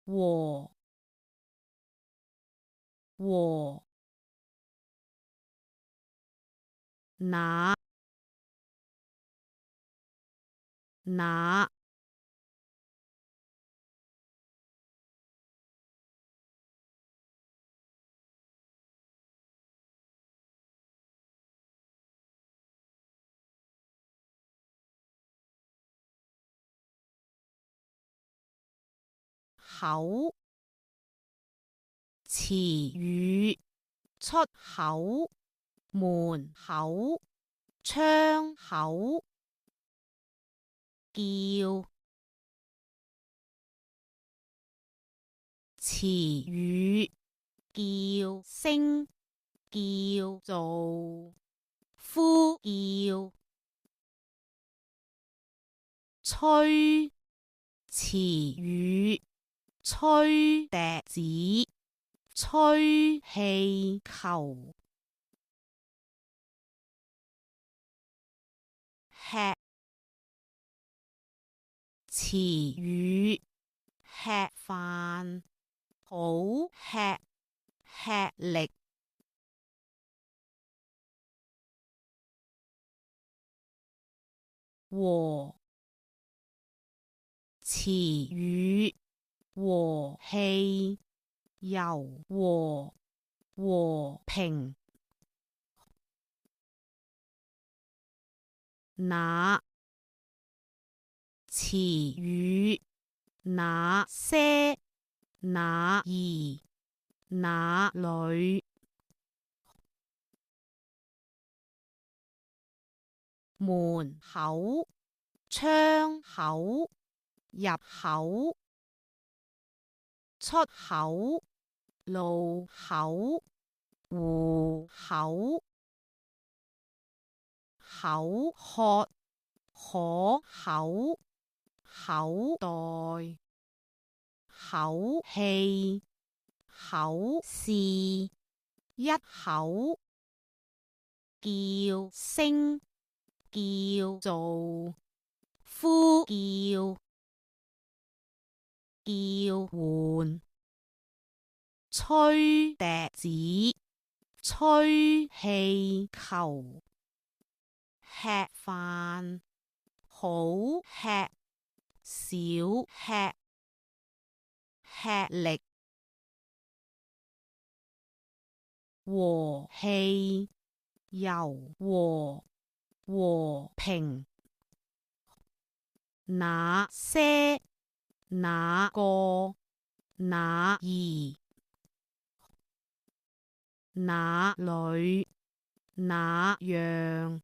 和那口詞語出口門口窗口叫詞語叫聲叫做呼叫吹詞語吹笛子吹氣球吃詞語吃飯好吃吃力和詞語和氣柔和平那詞語那些那兒那裏門口窗口入口出口路口戶口口渴可口口袋口氣口試一口叫聲叫做呼叫叫喚吹笛子吹氣球吃飯好吃少吃吃力和氣柔和平那些那個那兒那裏那樣